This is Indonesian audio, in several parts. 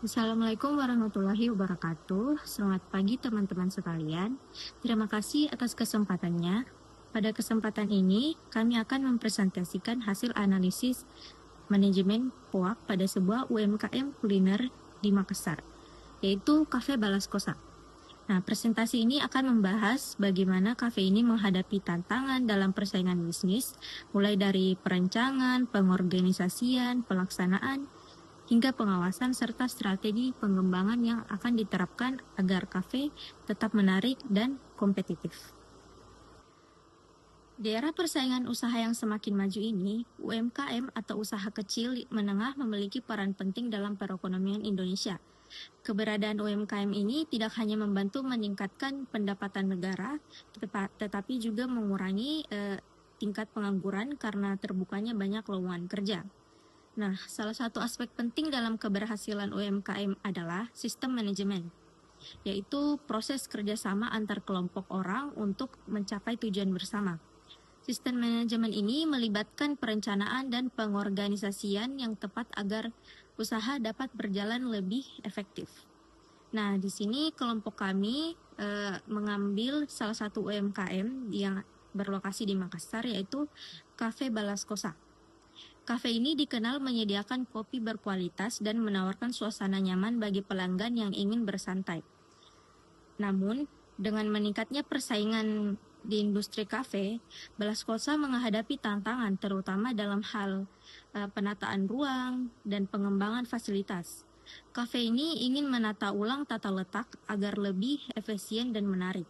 Assalamualaikum warahmatullahi wabarakatuh. Selamat pagi teman-teman sekalian. Terima kasih atas kesempatannya. Pada kesempatan ini, kami akan mempresentasikan hasil analisis manajemen POAK pada sebuah UMKM kuliner di Makassar, yaitu Cafe Balas Kosa. Nah, presentasi ini akan membahas bagaimana kafe ini menghadapi tantangan dalam persaingan bisnis, mulai dari perencanaan, pengorganisasian, pelaksanaan, hingga pengawasan serta strategi pengembangan yang akan diterapkan agar kafe tetap menarik dan kompetitif. Di era persaingan usaha yang semakin maju ini, UMKM atau usaha kecil menengah memiliki peran penting dalam perekonomian Indonesia. Keberadaan UMKM ini tidak hanya membantu meningkatkan pendapatan negara, tetapi juga mengurangi tingkat pengangguran karena terbukanya banyak lowongan kerja. Nah, salah satu aspek penting dalam keberhasilan UMKM adalah sistem manajemen, yaitu proses kerjasama antar kelompok orang untuk mencapai tujuan bersama. Sistem manajemen ini melibatkan perencanaan dan pengorganisasian yang tepat agar usaha dapat berjalan lebih efektif. Nah, di sini kelompok kami mengambil salah satu UMKM yang berlokasi di Makassar, yaitu Cafe Balas Kosa. Kafe ini dikenal menyediakan kopi berkualitas dan menawarkan suasana nyaman bagi pelanggan yang ingin bersantai. Namun, dengan meningkatnya persaingan di industri kafe, Balas Kosa menghadapi tantangan terutama dalam hal penataan ruang dan pengembangan fasilitas. Kafe ini ingin menata ulang tata letak agar lebih efisien dan menarik,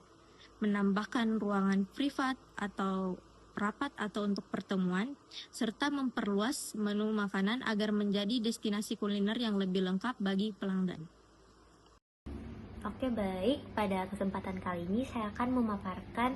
menambahkan ruangan privat atau rapat atau untuk pertemuan, serta memperluas menu makanan agar menjadi destinasi kuliner yang lebih lengkap bagi pelanggan. Oke, baik. Pada kesempatan kali ini saya akan memaparkan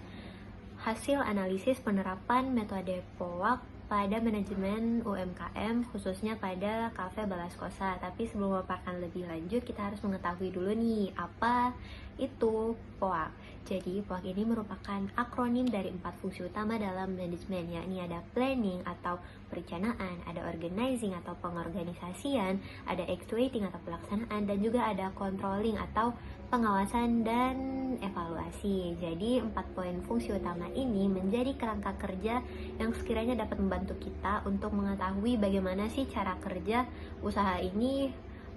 hasil analisis penerapan metode POAK pada manajemen UMKM, khususnya pada Cafe Balas Kosa. Tapi sebelum memaparkan lebih lanjut, kita harus mengetahui dulu nih, apa itu POAK. Jadi, POAK ini merupakan akronim dari 4 fungsi utama dalam manajemen, yakni ada planning atau perencanaan, ada organizing atau pengorganisasian, ada actuating atau pelaksanaan, dan juga ada controlling atau pengawasan dan evaluasi. Jadi 4 poin fungsi utama ini menjadi kerangka kerja yang sekiranya dapat membantu kita untuk mengetahui bagaimana sih cara kerja usaha ini,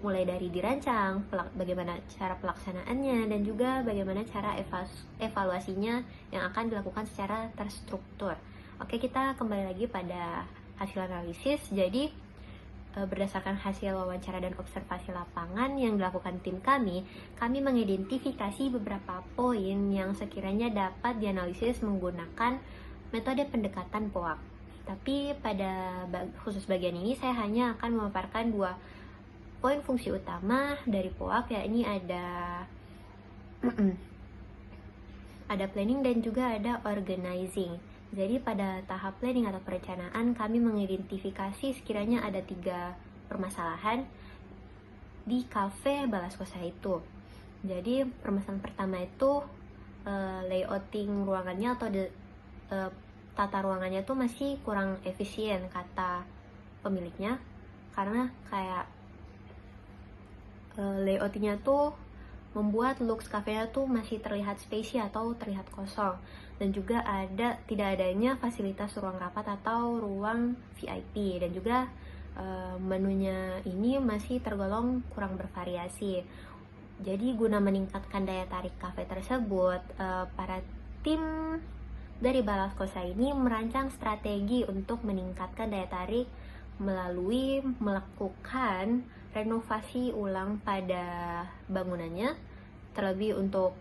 mulai dari dirancang, bagaimana cara pelaksanaannya, dan juga bagaimana cara evaluasinya yang akan dilakukan secara terstruktur. Oke, kita kembali lagi pada hasil analisis. Jadi berdasarkan hasil wawancara dan observasi lapangan yang dilakukan tim kami mengidentifikasi beberapa poin yang sekiranya dapat dianalisis menggunakan metode pendekatan POAK. Tapi pada khusus bagian ini saya hanya akan memaparkan 2 poin fungsi utama dari POAK, yakni ada planning dan juga ada organizing. Jadi pada tahap planning atau perencanaan kami mengidentifikasi sekiranya ada 3 permasalahan di Cafe Balas Kosa itu. Jadi permasalahan pertama itu layouting ruangannya atau tata ruangannya tuh masih kurang efisien kata pemiliknya, karena kayak layoutingnya tuh membuat looks kafenya tuh masih terlihat spacey atau terlihat kosong, dan juga tidak adanya fasilitas ruang rapat atau ruang VIP, dan juga menunya ini masih tergolong kurang bervariasi. Jadi guna meningkatkan daya tarik kafe tersebut, para tim dari Balas Kosa ini merancang strategi untuk meningkatkan daya tarik melalui melakukan renovasi ulang pada bangunannya, terlebih untuk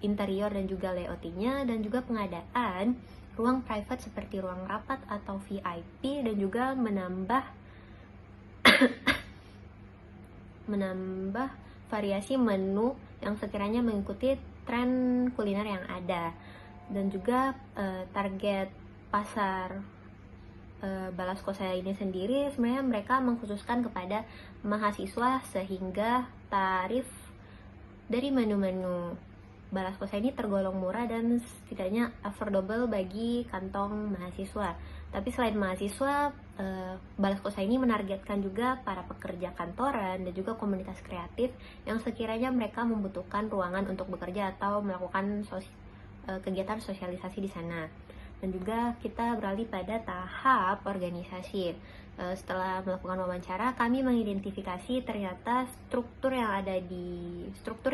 interior dan juga layoutingnya, dan juga pengadaan ruang private seperti ruang rapat atau VIP, dan juga menambah variasi menu yang sekiranya mengikuti tren kuliner yang ada. Dan juga target pasar Balas Kosa ini sendiri sebenarnya mereka mengkhususkan kepada mahasiswa, sehingga tarif dari menu-menu Balas Kosa ini tergolong murah dan setidaknya affordable bagi kantong mahasiswa. Tapi selain mahasiswa, Balas Kosa ini menargetkan juga para pekerja kantoran dan juga komunitas kreatif yang sekiranya mereka membutuhkan ruangan untuk bekerja atau melakukan kegiatan sosialisasi di sana. Dan juga kita beralih pada tahap organisasi. Setelah melakukan wawancara, kami mengidentifikasi ternyata struktur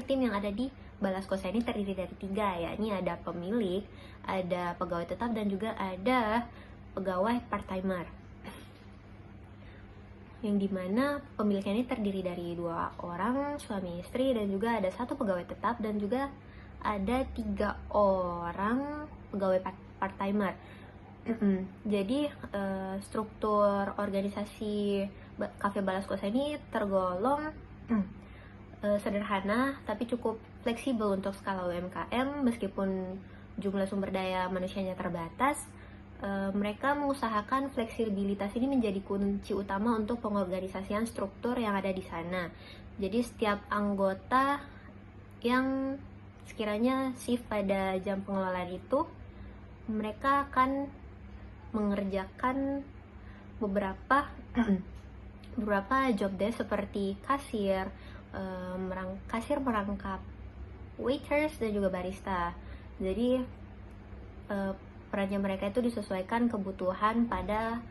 tim yang ada di Balas Kosa ini terdiri dari 3, yakni ada pemilik, ada pegawai tetap, dan juga ada pegawai part-timer. Yang dimana pemiliknya ini terdiri dari 2 orang, suami istri, dan juga ada 1 pegawai tetap, dan juga ada 3 orang pegawai part-timer. Jadi struktur organisasi Cafe Balas Kosa ini tergolong sederhana tapi cukup fleksibel untuk skala UMKM. Meskipun jumlah sumber daya manusianya terbatas, mereka mengusahakan fleksibilitas ini menjadi kunci utama untuk pengorganisasian struktur yang ada di sana. Jadi setiap anggota yang sekiranya shift pada jam pengelolaan itu, mereka akan mengerjakan beberapa job desk seperti kasir merangkap waiters dan juga barista. Jadi perannya mereka itu disesuaikan kebutuhan pada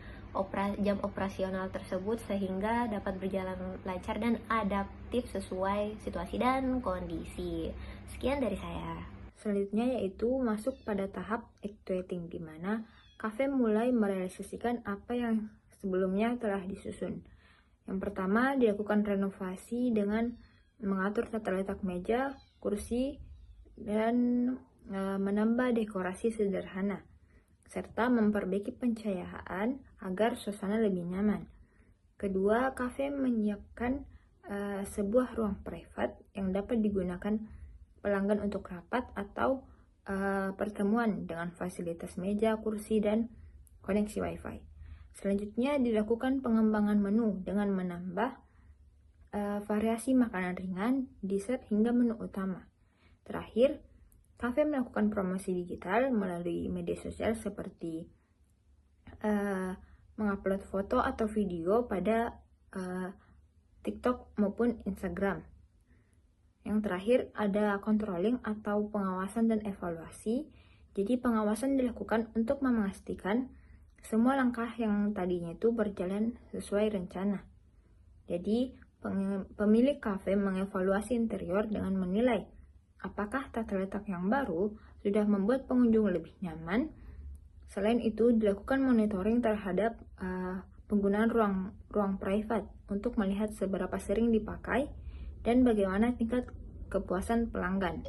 jam operasional tersebut sehingga dapat berjalan lancar dan adaptif sesuai situasi dan kondisi. Sekian dari saya. Selanjutnya yaitu masuk pada tahap actuating, di mana kafe mulai merealisasikan apa yang sebelumnya telah disusun. Yang pertama, dilakukan renovasi dengan mengatur tata letak meja, kursi, dan menambah dekorasi sederhana, serta memperbaiki pencahayaan agar suasana lebih nyaman. Kedua, kafe menyiapkan sebuah ruang privat yang dapat digunakan pelanggan untuk rapat atau pertemuan dengan fasilitas meja, kursi, dan koneksi wifi. Selanjutnya dilakukan pengembangan menu dengan menambah variasi makanan ringan, dessert, hingga menu utama. Terakhir, kafe melakukan promosi digital melalui media sosial seperti mengupload foto atau video pada TikTok maupun Instagram. Yang terakhir ada controlling atau pengawasan dan evaluasi. Jadi pengawasan dilakukan untuk memastikan semua langkah yang tadinya itu berjalan sesuai rencana. Jadi pemilik kafe mengevaluasi interior dengan menilai apakah tata letak yang baru sudah membuat pengunjung lebih nyaman. Selain itu dilakukan monitoring terhadap penggunaan ruang privat untuk melihat seberapa sering dipakai dan bagaimana tingkat kepuasan pelanggan.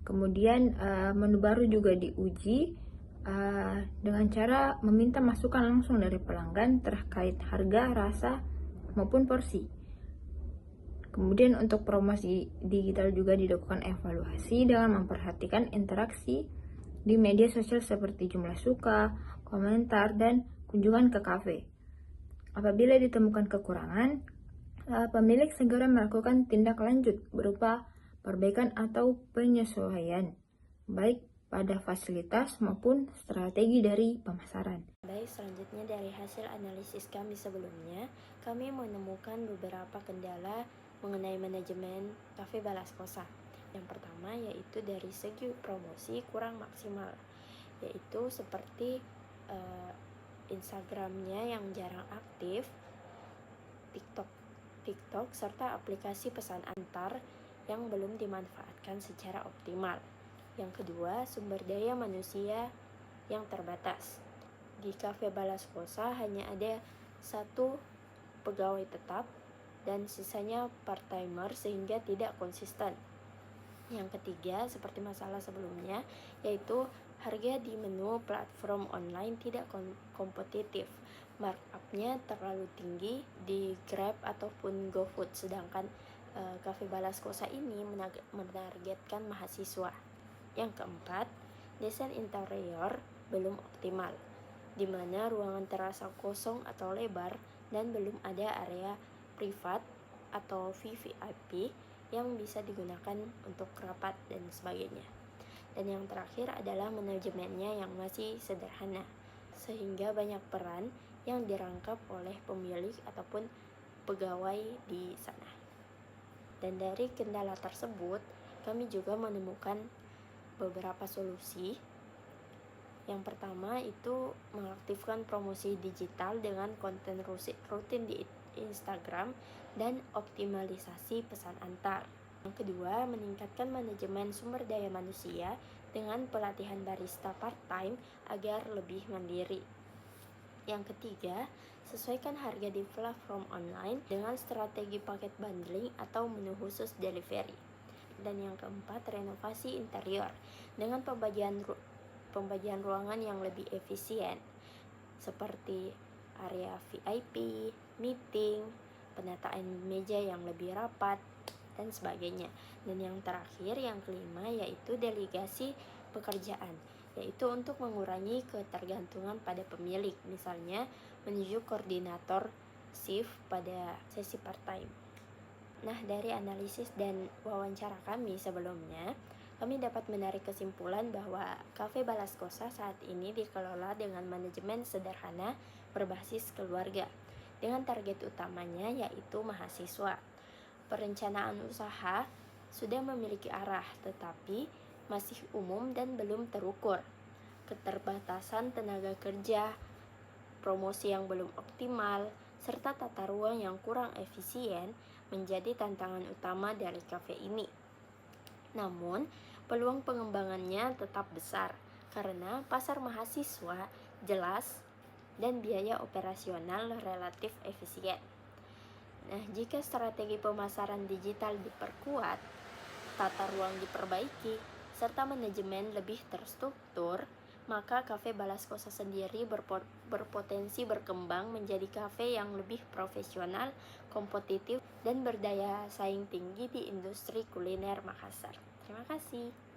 Kemudian menu baru juga diuji dengan cara meminta masukan langsung dari pelanggan terkait harga, rasa, maupun porsi. Kemudian untuk promosi digital juga dilakukan evaluasi dengan memperhatikan interaksi di media sosial seperti jumlah suka, komentar, dan kunjungan ke kafe. Apabila ditemukan kekurangan, pemilik segera melakukan tindak lanjut berupa perbaikan atau penyesuaian, baik pada fasilitas maupun strategi dari pemasaran. Baik, selanjutnya dari hasil analisis kami sebelumnya, kami menemukan beberapa kendala mengenai manajemen Cafe Balas Kosa. Yang pertama yaitu dari segi promosi kurang maksimal, yaitu seperti Instagramnya yang jarang aktif, TikTok serta aplikasi pesan antar yang belum dimanfaatkan secara optimal. Yang kedua, sumber daya manusia yang terbatas. Di Cafe Balas Kosa hanya ada 1 pegawai tetap dan sisanya part-timer sehingga tidak konsisten. Yang ketiga, seperti masalah sebelumnya, yaitu harga di menu platform online tidak kompetitif. Markup-nya terlalu tinggi di Grab ataupun GoFood, sedangkan Cafe Balas Kosa ini menargetkan mahasiswa. Yang keempat, desain interior belum optimal, di mana ruangan terasa kosong atau lebar dan belum ada area privat atau VVIP yang bisa digunakan untuk rapat dan sebagainya. Dan yang terakhir adalah manajemennya yang masih sederhana, sehingga banyak peran yang dirangkap oleh pemilik ataupun pegawai di sana. Dan dari kendala tersebut, kami juga menemukan beberapa solusi. Yang pertama itu mengaktifkan promosi digital dengan konten rutin di Instagram dan optimalisasi pesan antar. Yang kedua, meningkatkan manajemen sumber daya manusia dengan pelatihan barista part-time agar lebih mandiri. Yang ketiga, sesuaikan harga di platform online dengan strategi paket bundling atau menu khusus delivery. Dan yang keempat, renovasi interior dengan pembagian ruangan yang lebih efisien seperti area VIP, meeting, penataan meja yang lebih rapat, dan sebagainya. Dan yang terakhir, yang kelima, yaitu delegasi pekerjaan, yaitu untuk mengurangi ketergantungan pada pemilik, misalnya menunjuk koordinator shift pada sesi part-time. Nah, dari analisis dan wawancara kami sebelumnya, kami dapat menarik kesimpulan bahwa Cafe Balas Kosa saat ini dikelola dengan manajemen sederhana berbasis keluarga, dengan target utamanya yaitu mahasiswa. Perencanaan usaha sudah memiliki arah, tetapi masih umum dan belum terukur. Keterbatasan tenaga kerja, promosi yang belum optimal, serta tata ruang yang kurang efisien menjadi tantangan utama dari kafe ini. Namun, peluang pengembangannya tetap besar karena pasar mahasiswa jelas dan biaya operasional relatif efisien. Nah, jika strategi pemasaran digital diperkuat, tata ruang diperbaiki, serta manajemen lebih terstruktur, maka Cafe Balas Kosa sendiri berpotensi berkembang menjadi kafe yang lebih profesional, kompetitif, dan berdaya saing tinggi di industri kuliner Makassar. Terima kasih.